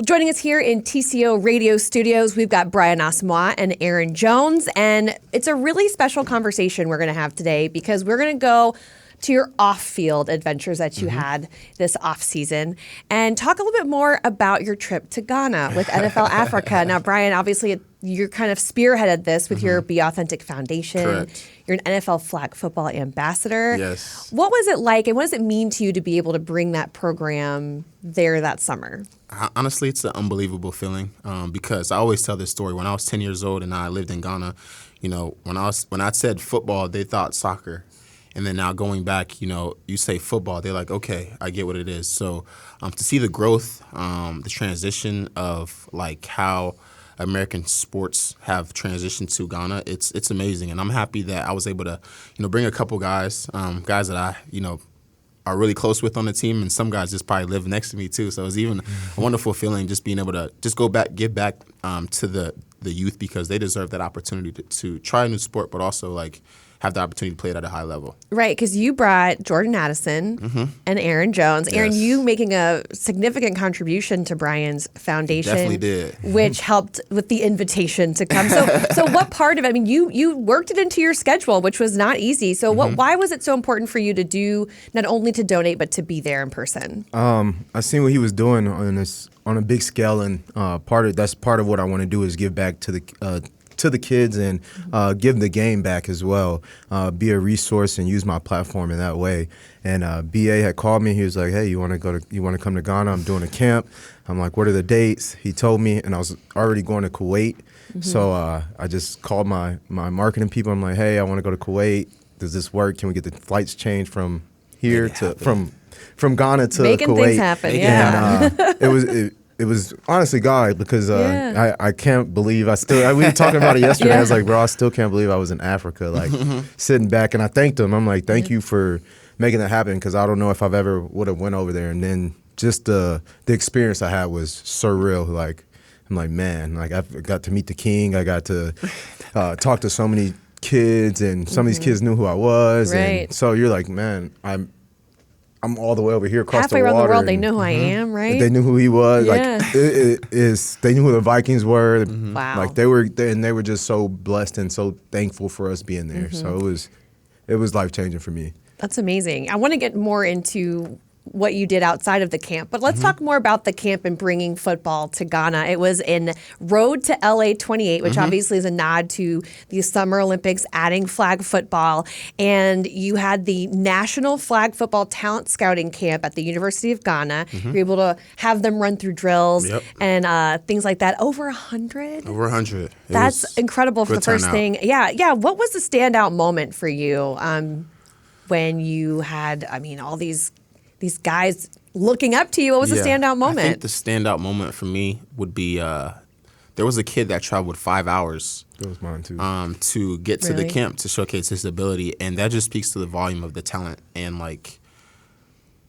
Well, joining us here in TCO Radio Studios, we've got Brian Asamoah and Aaron Jones, and it's a really special conversation we're going to have today because we're going to go to your off-field adventures that you had this off-season and talk a little bit more about your trip to Ghana with NFL Africa. Now, Brian, obviously, you're kind of spearheaded this with your Be Authentic Foundation. Correct. You're an NFL flag football ambassador. Yes. What was it like, and what does it mean to you to be able to bring that program there that summer? Honestly, it's an unbelievable feeling because I always tell this story. When I was 10 years old and I lived in Ghana, you know, when I said football, they thought soccer. And then now going back, you know, you say football, they're like, okay, I get what it is. So to see the growth, the transition of like how American sports have transitioned to Ghana, it's amazing. And I'm happy that I was able to, you know, bring a couple guys that I, you know, are really close with on the team, and some guys just probably live next to me too. So it was even a wonderful feeling just being able to just go back, give back to the youth because they deserve that opportunity to try a new sport, but also like have the opportunity to play it at a high level. Right, because you brought Jordan Addison and Aaron Jones. Yes. Aaron, you making a significant contribution to Brian's foundation. Definitely did. Which helped with the invitation to come. So what part of it, I mean, you worked it into your schedule, which was not easy. So why was it so important for you to do, not only to donate, but to be there in person? I seen what he was doing on a big scale, and that's part of what I want to do is give back to the kids and give the game back as well, be a resource and use my platform in that way. And BA had called me. He was like, "Hey, you want to come to Ghana? I'm doing a camp." I'm like, "What are the dates?" He told me, and I was already going to Kuwait. So I just called my marketing people. I'm like, "Hey, I want to go to Kuwait. Does this work? Can we get the flights changed from here to from Ghana to Making Kuwait?" things happen, yeah. And it was honestly God because I can't believe we were talking about it yesterday. Yeah. I was like, bro, I still can't believe I was in Africa, like sitting back. And I thanked him. I'm like, thank you for making that happen because I don't know if I've ever would have went over there. And then just the experience I had was surreal. Like, I'm like, man, like I got to meet the king. I got to talk to so many kids, and some of these kids knew who I was. Right. And so you're like, man, I'm all the way over here across Halfway the water. around the world, they know who I am, right? They knew who he was. Yeah. Like they knew who the Vikings were. Wow. Like they were just so blessed and so thankful for us being there. So it was life changing for me. That's amazing. I want to get more into what you did outside of the camp, but let's talk more about the camp and bringing football to Ghana. It was in Road to LA 28, which obviously is a nod to the Summer Olympics adding flag football. And you had the National Flag Football Talent Scouting Camp at the University of Ghana. You were able to have them run through drills and things like that. Over 100? Over 100. That's incredible for the first turnout. thing. Yeah. What was the standout moment for you when you had, all these guys looking up to you? What was the standout moment? I think the standout moment for me would be there was a kid that traveled 5 hours. That was mine too. To get to the Really? camp to showcase his ability, and that just speaks to the volume of the talent and like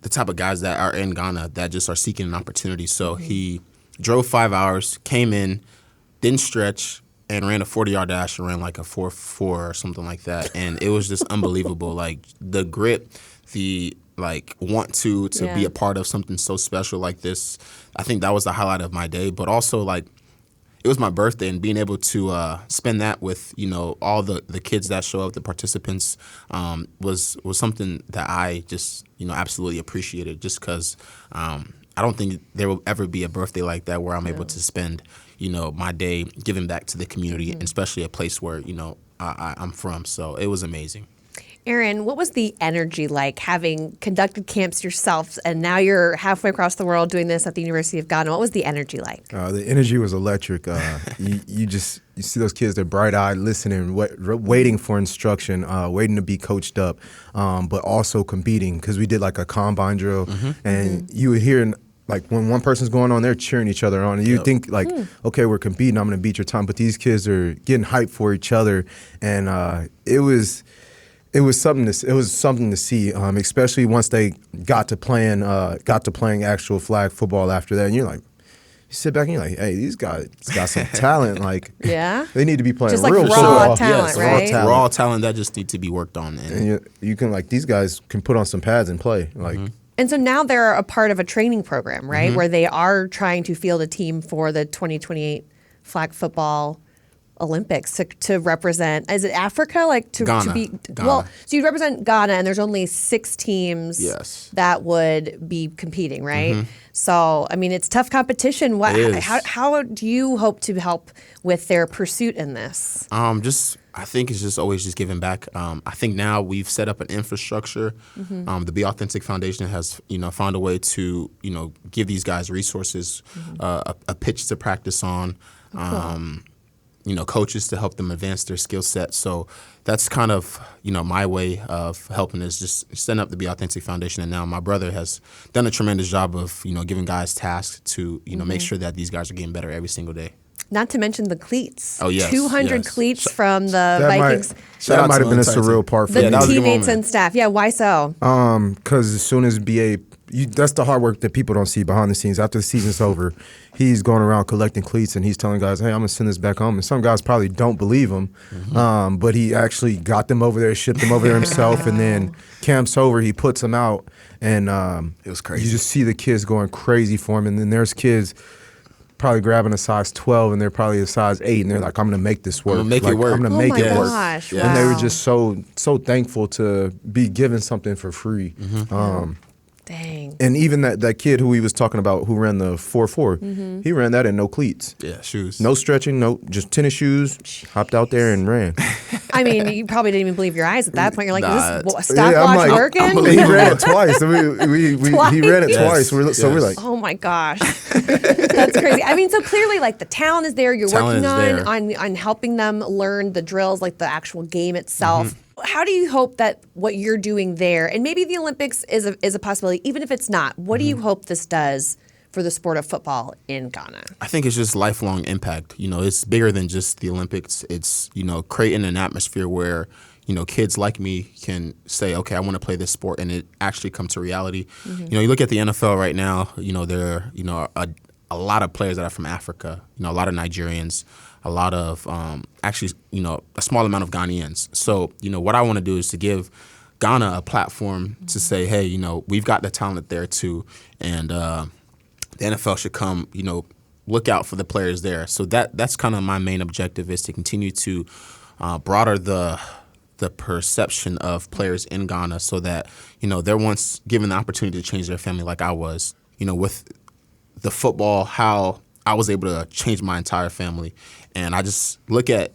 the type of guys that are in Ghana that just are seeking an opportunity. So he drove 5 hours, came in, didn't stretch, and ran a 40-yard dash and ran like a 4.4 or something like that, and it was just unbelievable. Like the grit, the want to be a part of something so special like this. I think that was the highlight of my day, but also like it was my birthday, and being able to spend that with, you know, all the kids that show up, the participants, was something that I just, you know, absolutely appreciated, just because I don't think there will ever be a birthday like that where I'm able to spend, you know, my day giving back to the community, and especially a place where, you know, I'm from. So it was amazing. Aaron, what was the energy like having conducted camps yourself and now you're halfway across the world doing this at the University of Ghana? What was the energy like? The energy was electric. You see those kids, they're bright-eyed, listening, waiting for instruction, waiting to be coached up, but also competing because we did like a combine drill, and you would hear like when one person's going on, they're cheering each other on, and you think like, okay, we're competing, I'm going to beat your time, but these kids are getting hyped for each other, and it was something to see, especially once they got to playing actual flag football after that. And you're like, you sit back and you're like, hey, these guys got some talent. Like, they need to be playing just like real raw football. talent, right? Raw talent that just need to be worked on. And you can, like, these guys can put on some pads and play. Like, And so now they're a part of a training program, right? Where they are trying to field a team for the 2028 flag football Olympics to represent, is it Africa? Like to be, Ghana. well, so you represent Ghana and there's only 6 teams Yes. that would be competing, right? So, I mean, it's tough competition. It is. How do you hope to help with their pursuit in this? I think it's just always just giving back. I think now we've set up an infrastructure. The Be Authentic Foundation has, found a way to, give these guys resources, a pitch to practice on, coaches to help them advance their skill set. So that's kind of, my way of helping is just setting up the Be Authentic Foundation. And now my brother has done a tremendous job of, giving guys tasks to, make sure that these guys are getting better every single day. Not to mention the cleats. Oh, yes. 200 yes. cleats from the Vikings. That might have been a surreal part for The me. teammates and staff. Yeah, why so? Because as soon as BA, that's the hard work that people don't see behind the scenes. After the season's over, he's going around collecting cleats and he's telling guys, hey, I'm going to send this back home. And some guys probably don't believe him, but he actually got them over there, shipped them over there himself, and then camp's over, he puts them out. And it was crazy. You just see the kids going crazy for him. And then there's kids probably grabbing a size 12 and they're probably a size 8 and they're like, I'm going to make this work. I'm going to make it work. I'm going to make it work. Gosh, Yeah. And they were wow. just so thankful to be given something for free. Dang. And even that kid who he was talking about who ran the 4.4, he ran that in no cleats. Yeah, shoes. No stretching, just tennis shoes, hopped out there and ran. I mean, you probably didn't even believe your eyes at that point. You're like, Nah, is this stopwatch working? He ran it twice. So he ran it Yes. twice. So we're like, Oh my gosh, that's crazy. I mean, so clearly, like the talent is there. You're Talent working is on helping them learn the drills, like the actual game itself. How do you hope that what you're doing there, and maybe the Olympics is a possibility, even if it's not? What do you hope this does for the sport of football in Ghana? I think it's just lifelong impact. It's bigger than just the Olympics. It's, creating an atmosphere where, kids like me can say, okay, I want to play this sport, and it actually come to reality. You look at the NFL right now, there are, a lot of players that are from Africa, a lot of Nigerians, a lot of actually, a small amount of Ghanaians. So, what I want to do is to give Ghana a platform to say, hey, we've got the talent there too, and the NFL should come, look out for the players there. So that's kind of my main objective, is to continue to broader the perception of players in Ghana, so that they're once given the opportunity to change their family, like I was, with the football, how I was able to change my entire family. And I just look at,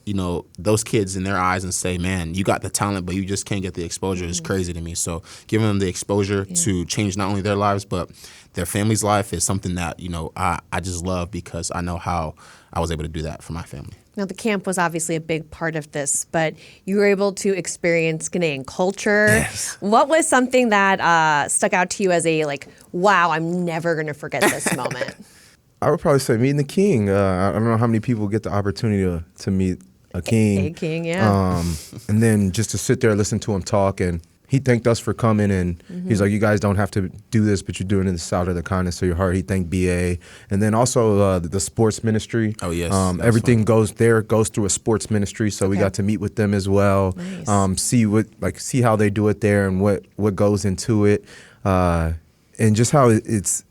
those kids in their eyes and say, man, you got the talent, but you just can't get the exposure. It's crazy to me. So giving them the exposure to change not only their lives, but their family's life is something that, I just love, because I know how I was able to do that for my family. Now, the camp was obviously a big part of this, but you were able to experience Ghanaian culture. Yes. What was something that stuck out to you as wow, I'm never going to forget this moment? I would probably say meeting the king. I don't know how many people get the opportunity to meet a king. A king, yeah. And then just to sit there, listen to him talk, and he thanked us for coming, and he's like, you guys don't have to do this, but you're doing it out of the kindness of your heart. He thanked BA. And then also the sports ministry. Oh, yes. Everything goes through a sports ministry, so we got to meet with them as well. Nice. See how they do it there and what goes into it. And just how it's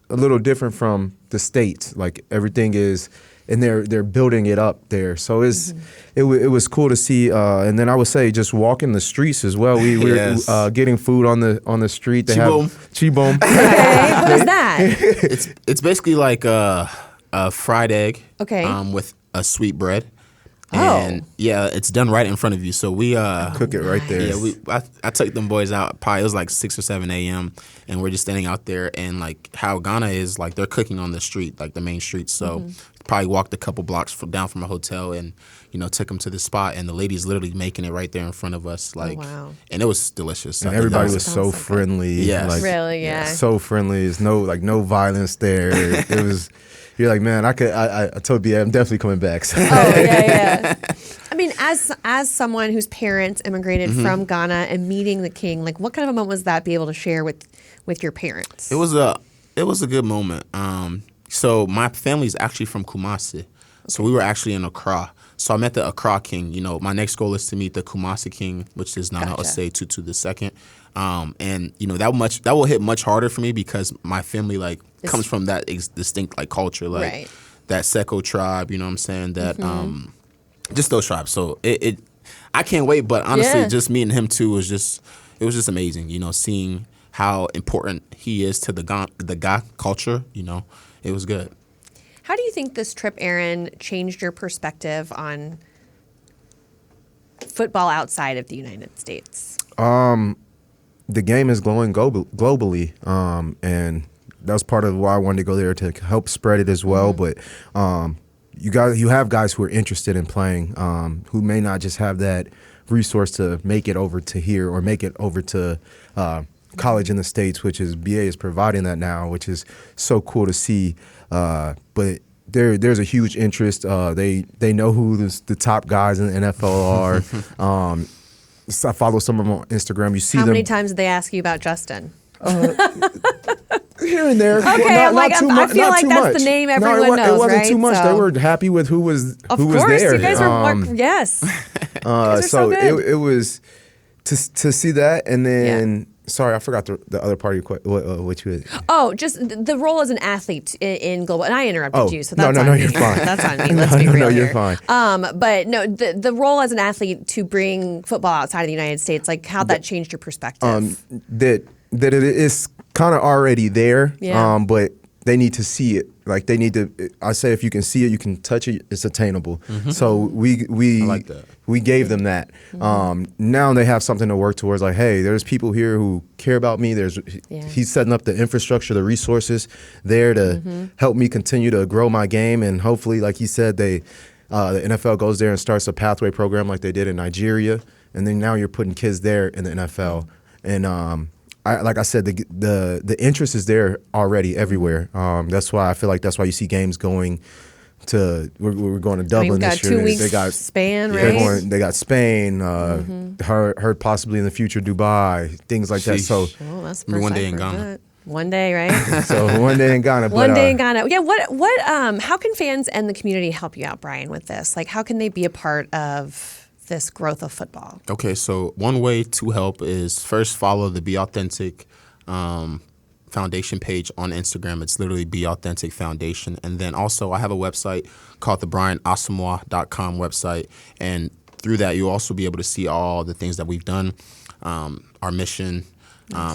a little different from the States. Like everything is, and they're building it up there. So it was cool to see. And then I would say just walking the streets as well. We were Yes. getting food on the street. They Chibom. Chibom. Okay, what is that? It's basically like a fried egg, Okay. with a sweet bread. Oh. And yeah, it's done right in front of you. So we Cook it right there. Yeah, I took them boys out. Probably it was like 6 or 7 a.m. and we're just standing out there. And like how Ghana is, like they're cooking on the street, like the main street. So probably walked a couple blocks down from a hotel and took them to the spot. And the lady's literally making it right there in front of us. Like, wow. And it was delicious. And I think everybody that was Sounds so so good. friendly. Yes. Like, Really, yeah. so friendly. There's no violence there. It was. You're like, man, I told you, I'm definitely coming back. So. Oh, yeah. I mean, as someone whose parents immigrated from Ghana and meeting the king, like what kind of a moment was that be able to share with your parents? It was a good moment. So my family's actually from Kumasi. So we were actually in Accra. So I met the Accra King. My next goal is to meet the Kumasi King, which is Nana Gotcha. Osei Tutu II. And that will hit much harder for me because my family comes from that distinct culture, Right. that Seko tribe. You know what I'm saying? That just those tribes. So I can't wait. But honestly, Yeah. just meeting him too was just amazing. Seeing how important he is to the Ga culture. It was good. How do you think this trip, Aaron, changed your perspective on football outside of the United States? The game is growing globally, and that's part of why I wanted to go there, to help spread it as well. But you have guys who are interested in playing, who may not just have that resource to make it over to here or make it over to college in the States, which is BA is providing that now, which is so cool to see. But there's a huge interest. They know who the top guys in the NFL are. I follow some of them on Instagram. You see How them many times did they ask you about Justin? here and there. Okay, I'm like, I feel like that's the name everyone knows, It wasn't right? too much. So- They were happy with who was Of who was course, there. you guys are. Yes. You guys are so good. it was to see that, and then sorry, I forgot the other part of your question. What you had? Oh, just the role as an athlete in global. And I interrupted you, so that's no, on me. you're fine. That's on me. Let's be real No, you're here. fine. But no, the role as an athlete to bring football outside of the United States, how that changed your perspective. That it is kind of already there. Yeah. But they need to see it. They need to. I say if you can see it, you can touch it. It's attainable. So we I like that. We gave them that. Now they have something to work towards. Hey, there's people here who care about me. He's setting up the infrastructure, the resources there to help me continue to grow my game. And hopefully, like he said, the NFL goes there and starts a pathway program like they did in Nigeria. And then now you're putting kids there in the NFL. And like I said, the interest is there already everywhere. That's why I feel like that's why you see games going to. We're going to Dublin We've got this year. 2 weeks They got span, they're right? They got Spain. Heard possibly in the future Dubai, things like that. Sheesh. So Oh, that's the Maybe first one day I've in heard Ghana. that. One day, right? so one day in Ghana. One but, day in Ghana. Yeah. What? How can fans and the community help you out, Brian, with this? How can they be a part of this growth of football? Okay, so one way to help is first follow the Be Authentic Foundation page on Instagram. It's literally Be Authentic Foundation. And then also I have a website called the BrianAsamoah.com website. And through that, you'll also be able to see all the things that we've done, our mission,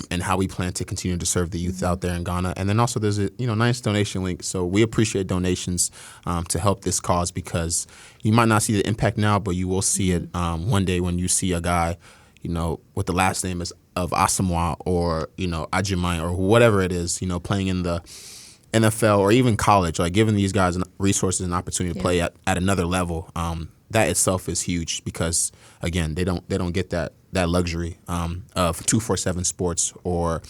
and how we plan to continue to serve the youth out there in Ghana. And then also there's a nice donation link. So we appreciate donations to help this cause, because you might not see the impact now, but you will see it one day when you see a guy, with the last name of Asamoah or, Ajimai or whatever it is, playing in the NFL or even college, giving these guys resources and opportunity to play at another level. That itself is huge because, again, they don't get that luxury of 247 Sports or,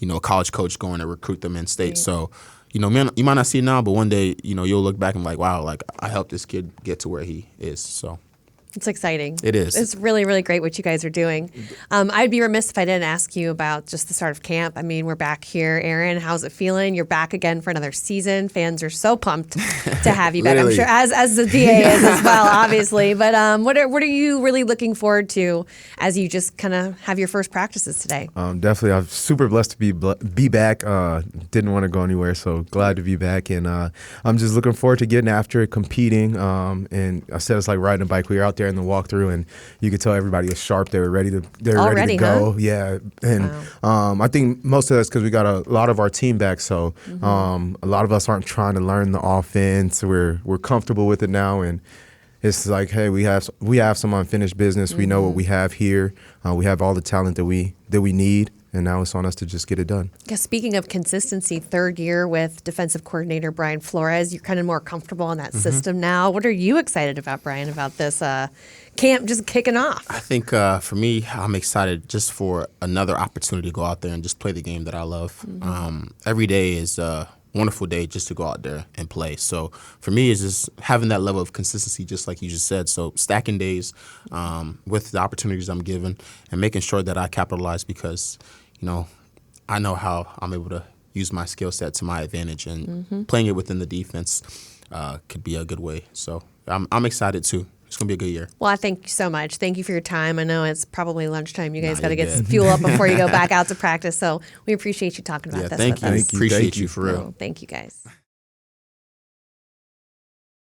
a college coach going to recruit them in state. Right. So, man, you might not see it now, but one day, you'll look back and be like, wow, I helped this kid get to where he is. So. It's exciting. It is. It's really, really great what you guys are doing. I'd be remiss if I didn't ask you about just the start of camp. I mean, we're back here. Aaron, how's it feeling? You're back again for another season. Fans are so pumped to have you back. I'm sure as the DA is as well, obviously. But what are you really looking forward to as you just kind of have your first practices today? Definitely. I'm super blessed to be back. Didn't want to go anywhere, so glad to be back. And I'm just looking forward to getting after it, competing. And I said it's like riding a bike. We were out there in the walkthrough, and you could tell everybody was sharp. They were ready to Already, go. Huh? Yeah, and I think most of that's because we got a lot of our team back. So a lot of us aren't trying to learn the offense. We're comfortable with it now, and it's like, hey, we have some unfinished business. We know what we have here. We have all the talent that we need. And now it's on us to just get it done. Yeah, speaking of consistency, third year with defensive coordinator Brian Flores, you're kind of more comfortable in that system now. What are you excited about, Brian, about this camp just kicking off? I think for me, I'm excited just for another opportunity to go out there and just play the game that I love. Every day is a wonderful day just to go out there and play. So for me, it's just having that level of consistency, just like you just said. So stacking days with the opportunities I'm given and making sure that I capitalize because I know how I'm able to use my skill set to my advantage, and playing it within the defense could be a good way. So I'm excited too. It's gonna be a good year. Well, I thank you so much. Thank you for your time. I know it's probably lunchtime. You guys got to you're get good. fuel up before you go back out to practice. So we appreciate you talking about this Thank with you. us. Thank you. Appreciate Thank you you. for real. Well, thank you guys.